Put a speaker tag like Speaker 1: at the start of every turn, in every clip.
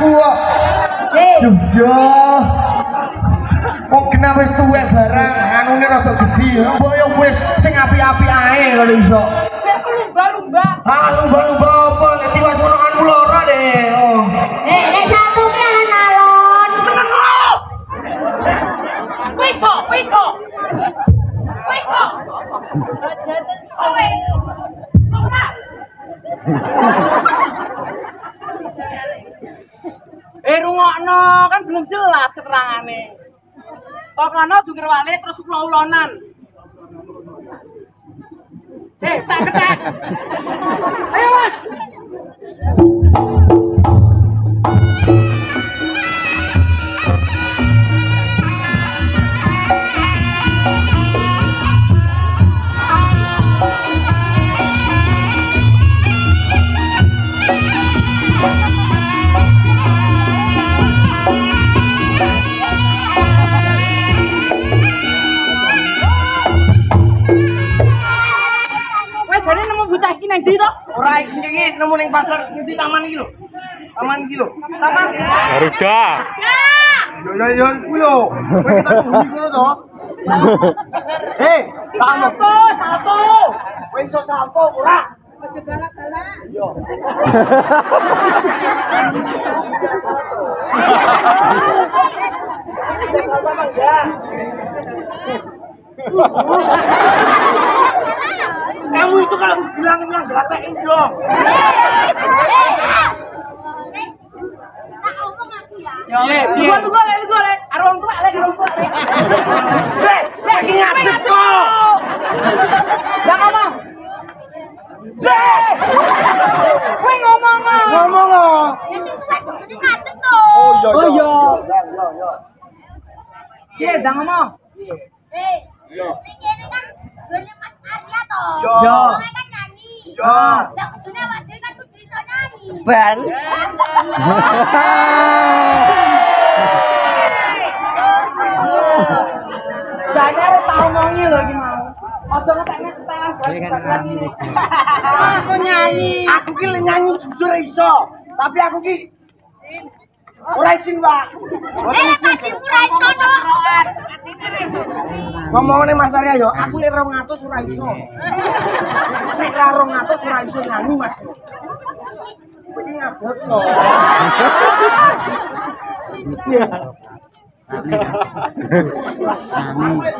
Speaker 1: aku kok. Yo. Kok kena wis tuwek barang, anune rada gedhi. Mbok yo wis sing apik-apik ae kalau iso.
Speaker 2: Lumba-lumba.
Speaker 1: Ah, lumba-lumba apa? Lek tiwas ngono kan lara deh. Oh.
Speaker 3: Nek satu ki alon-alon.
Speaker 2: Piso. Jatuh soe. Somat. Rungokno kan belum jelas keterangane. Kok kono jungkir walik terus ulo-ulonan. Tak ketek. Ayo Mas. Nang ndi to?
Speaker 1: Ora iki nemu ning pasar ngendi taman iki lho. Taman iki lho.
Speaker 2: Taman.
Speaker 4: Garuda.
Speaker 1: Yo kuwi lho. Kowe kita tunggu ngono to. Hei,
Speaker 2: Salto.
Speaker 1: kowe iso salto ora?
Speaker 2: Aja galak-galak.
Speaker 1: Yo. Salto mangga. Kamu itu kalau bilangin yang gatein dong.
Speaker 3: Tak omong aku ya.
Speaker 2: Lu golek. Arwong tuwa lek arwong tuwa.
Speaker 1: Lagi ngadep kok.
Speaker 2: Jangan ngomong. Kowe ngomong.
Speaker 1: Ngomong loh.
Speaker 3: Ya sing tuwek kudu ngadeg to.
Speaker 2: Oh iya. Iya, jangan ngomong.
Speaker 3: Sing kene kan dole Mas Arya to.
Speaker 1: Yo.
Speaker 3: Wong kan nyanyi.
Speaker 1: Yo.
Speaker 3: Lah kudune awak dhewe kan kudu iso nyanyi.
Speaker 2: Ben. Jangan tau ngomongi lho iki mau. Aja ngetekne setelan buat ini. Aku nyanyi.
Speaker 1: Aku ki nyanyi jujur iso, tapi aku ki ora isin, Pak.
Speaker 3: Padimu ra iso to.
Speaker 1: Ngomongane Mas Arya yo, aku lek 200 ora iso. Nek ra 200 ora iso nyanyi, Mas. Iki ngabot to. Iya.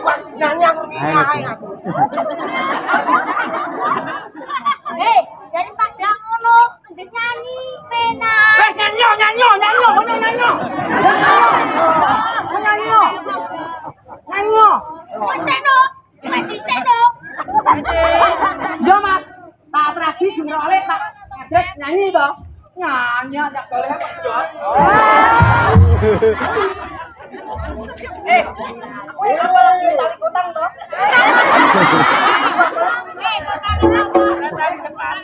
Speaker 1: Pas nyanyi aku ngene ae aku.
Speaker 3: Daripada ngono, mending nyanyi pena.
Speaker 2: Wes nyanyi.
Speaker 3: Wes seno, wes seno.
Speaker 2: Yo Mas, tak atraksi jumlah oleh tak ngedek nyanyi to. Nyanyi tak boleh pedot. Kowe ora tarik utang to. Tarik sepat.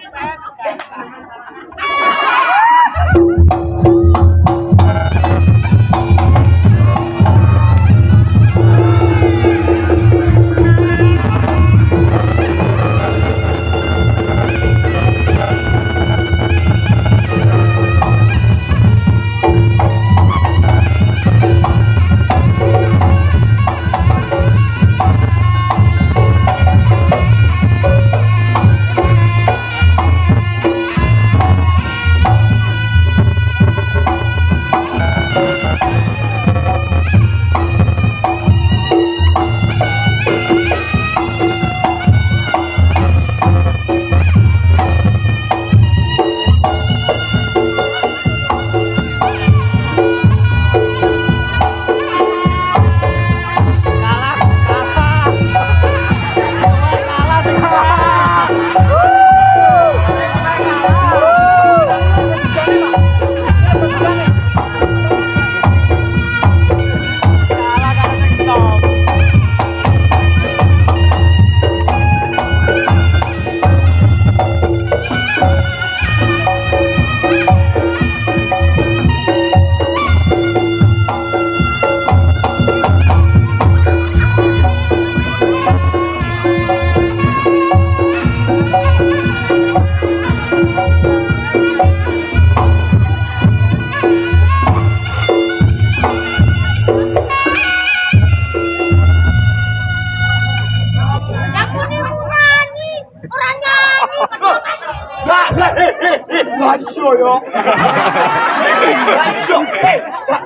Speaker 1: Lah iya yo.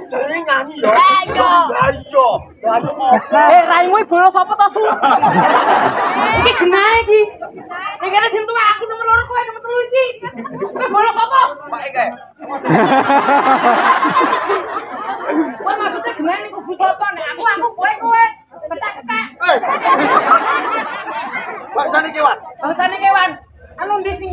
Speaker 1: Jenenge nyanyi yo.
Speaker 3: Lah iya.
Speaker 1: Lah iya. Lah apa?
Speaker 2: Raimu bola sapa to, Su? Iki genah iki. Iki kene sing tuwa aku nomor 2 kowe nomor 3 iki. Bola sapa?
Speaker 1: Pake kae.
Speaker 2: Kowe maksudnya genah niku bu sapa nek aku kowe. Ketak-ketak.
Speaker 1: Bangsane kewan.
Speaker 2: Bangsane kewan. Anu ndi sing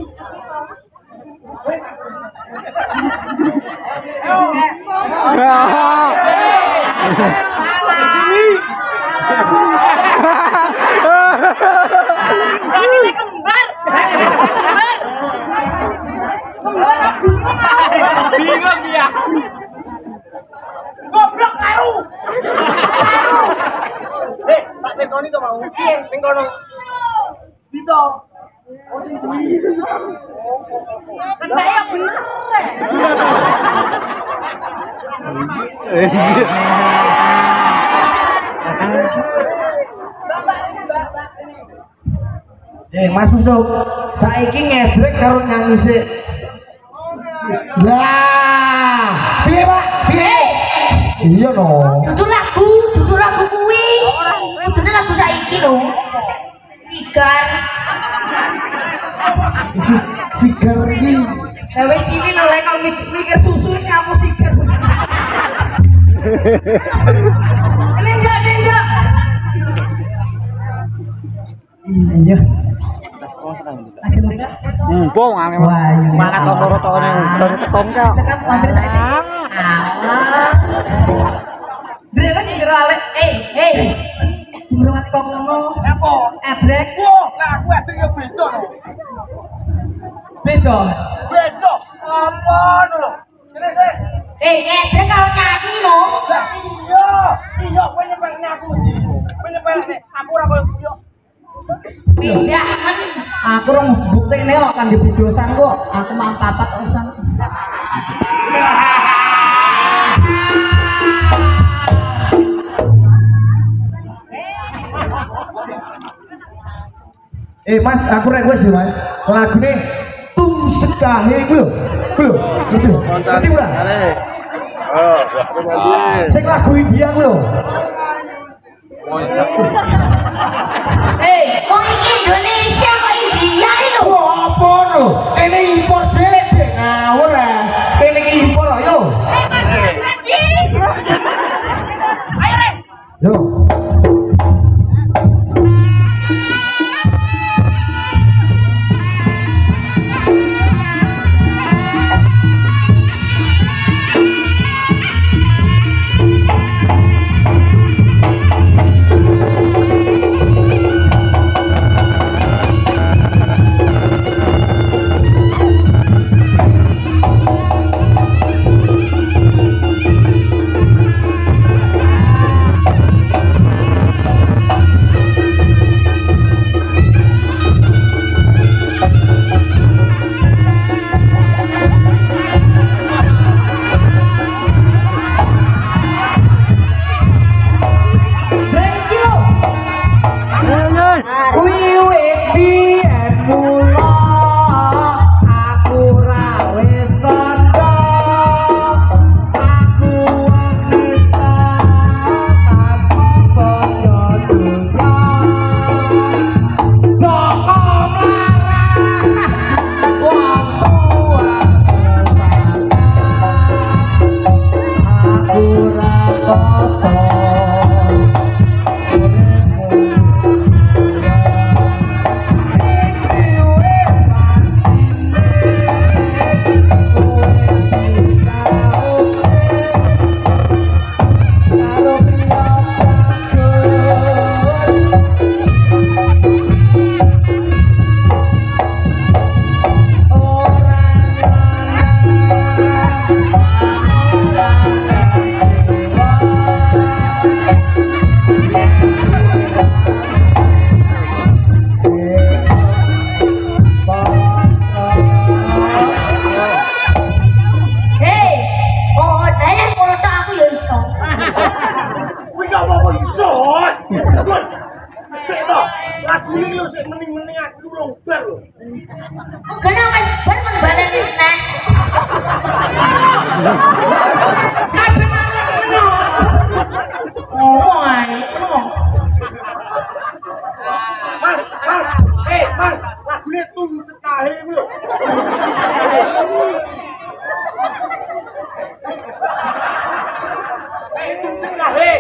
Speaker 2: Ini kembar. Bingung dia. Goblok karo.
Speaker 1: Tak tekoni to mau. Ning kono.
Speaker 2: Dito. Oh sing duwi. Entek ya bener. Mas Susuk, saiki ngedrek karo nyanyi sik. Lah, piye Pak? Piye? Iya no.
Speaker 3: Dudu lagu kuwi. Kudune lagu saiki lho. Sigar.
Speaker 1: Sigar iki.
Speaker 2: Dewe cilik lho lek mikir susu nyapu sigar. Ini enggak. Iya. Aja mereka.
Speaker 4: Mumpung angin mangan toro-toro dari tekong ka.
Speaker 2: Cekap hampir saiki. Drek kan jero alek. Jero mati kok ngono. Apa? Edrek.
Speaker 1: Lah aku edrek yo beda lho.
Speaker 2: Beda.
Speaker 1: Apa lho? Kene sik.
Speaker 3: Edrek karo nyanyi lho.
Speaker 1: Lah iya kowe nyepelne aku. Kowe nyepelne aku ora koyo yo.
Speaker 3: Beda kan.
Speaker 2: Aku rong buktekne kok kan dibidosan kok. Aku mang papat urusan.
Speaker 1: Mas, aku request ya Mas. Lagune Tum Sekahe iku lho. Ngerti ora? Oh, sing lagu India ku lho.
Speaker 3: Wong iki Indonesia kok India lho.
Speaker 1: Apa lho? Kene impor dek ngawur ah. Kene iki impor ayo.
Speaker 2: Ayo Rek.
Speaker 1: Yo.
Speaker 2: bar lho.
Speaker 3: Kena wis bar kon baleni neh.
Speaker 2: Kabeh ngono. Ngomong ae, ngomong. Mas, Mas, lagune tum cekahe iku lho. Tum cekahe.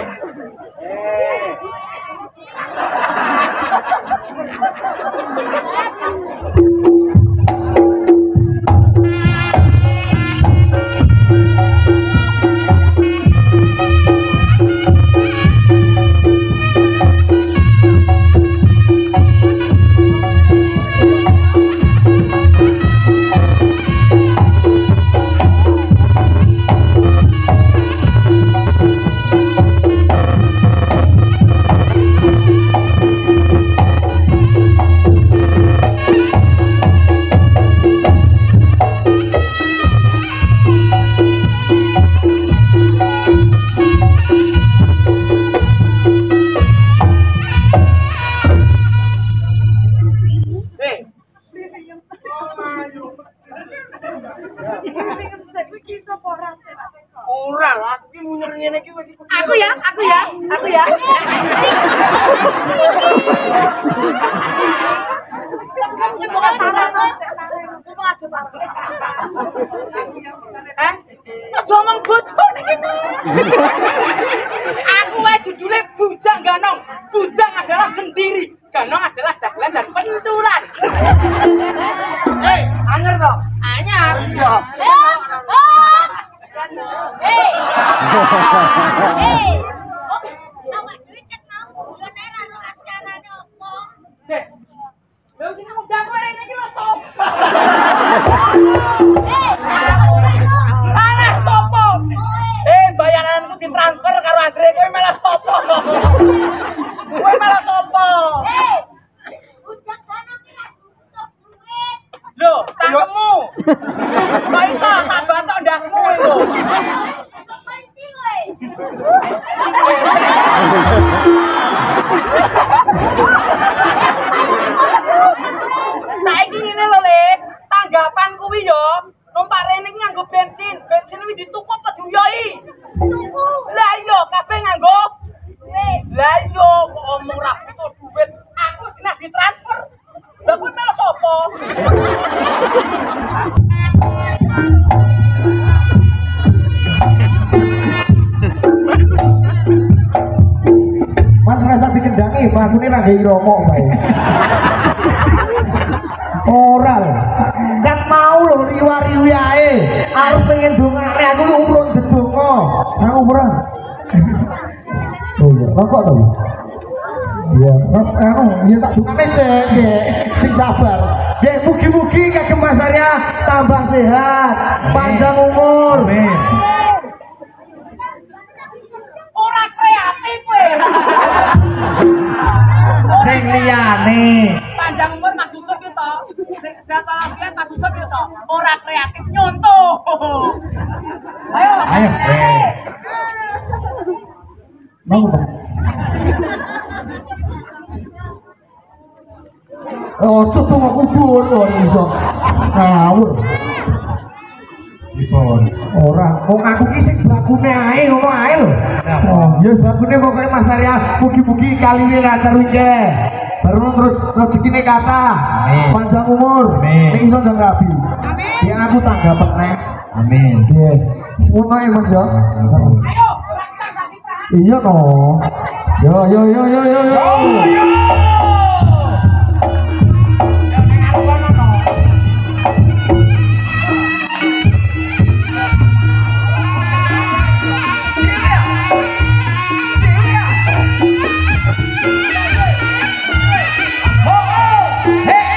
Speaker 2: Aku ya. Aja omong bodoh niki. Aku wae judule bujang ganong. Bujang adalah sendiri, ganong adalah dagelan dan pentulan. Anyar toh? Anyar. Iya.
Speaker 3: Awak duit ket mau milioner anu acarane opo?
Speaker 2: Lha sing ngomong jago rene iki lho sop. Alah sopo? Bayaranku ditransfer karo Andre kowe malah sopo? Kowe malah sopo?
Speaker 3: Ujang kana ki lak tutup duit.
Speaker 2: Lho, tangkemmu. Kok iso tak bantok ndasmu iku.
Speaker 3: Polisi kowe.
Speaker 2: Saiki ngene lho, Le. Tanggapan kuwi yo, numpak rene iki nganggo bensin. Bensin kuwi dituku apa diuyoi?
Speaker 3: Tuku
Speaker 2: Lah iya, kabeh nganggo
Speaker 3: duit.
Speaker 2: lah iya kok omong ra butuh duit. Aku sing ditransfer. Lah kuwi malah sapa?
Speaker 1: Mas rasa dikendangi, makune ra gawe romok bae. Ora lho. Kan mau lho riwa-riwi ae. Aku pengen dongane aku lu umroh dedonga. Sang umroh. Oh iya, rokok to. Iya, iya tak dongane sing sabar. Nggih, mugi-mugi kagem Mas Arya tambah sehat, panjang umur. Wis.
Speaker 2: Ora kreatif kowe.
Speaker 1: Sing liyane.
Speaker 2: Panjang umur Mas Yusuf yo to. Sehat walafiat Mas Yusuf yo to. Ora kreatif nyontoh. Ayo.
Speaker 1: Ayo. Mau Pak. Oh, tutup aku kubur kok iso. Ngawur. Dipon. Ora, wong aku ki sing bakune ae ngono ae lho. Oh, ya bakune pokoke Mas Arya mugi-mugi kaline lancar iki. Baru terus rezekine kathah. Panjang umur. Ning iso ndang rabi. Amin. Ya aku tanggapen nek. Amin. Nggih. Semono ya Mas ya.
Speaker 2: Ayo,
Speaker 1: Iya toh. Yo.
Speaker 5: Hey!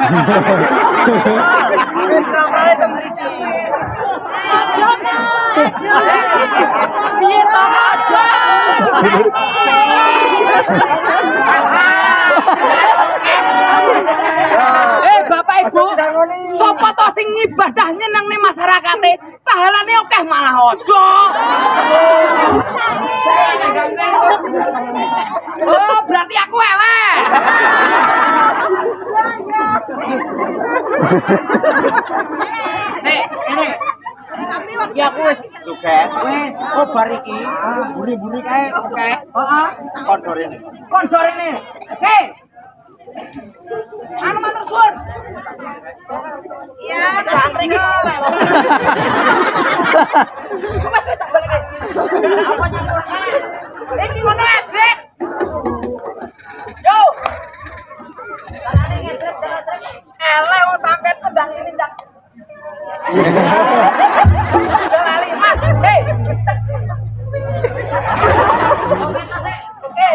Speaker 2: Aja aja. Piye to aja. Bapak Ibu, sapa to sing ibadah nyenengne masyarakate, pahalane akeh malah aja. Oh, berarti aku elek. Sik, ngene. Ya aku wis suket. Wis, oh bar iki. Buri-buri kae oke. Heeh. Kondor ini. Kondor ini. Oke. Anu matur suwun. Iya, santri iki. Wes wis tak balik. Apa nyamurne? Iki ngono ae, Dek. Yo. Eleh wong sampean kendang ini ndak. Lali Mas. Hei. Oke.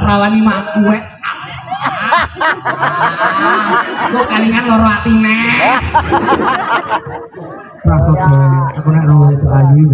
Speaker 2: Rawani mak gue. Kok kalingan loro atine.
Speaker 1: Prasojo, aku nak roh itu ayu.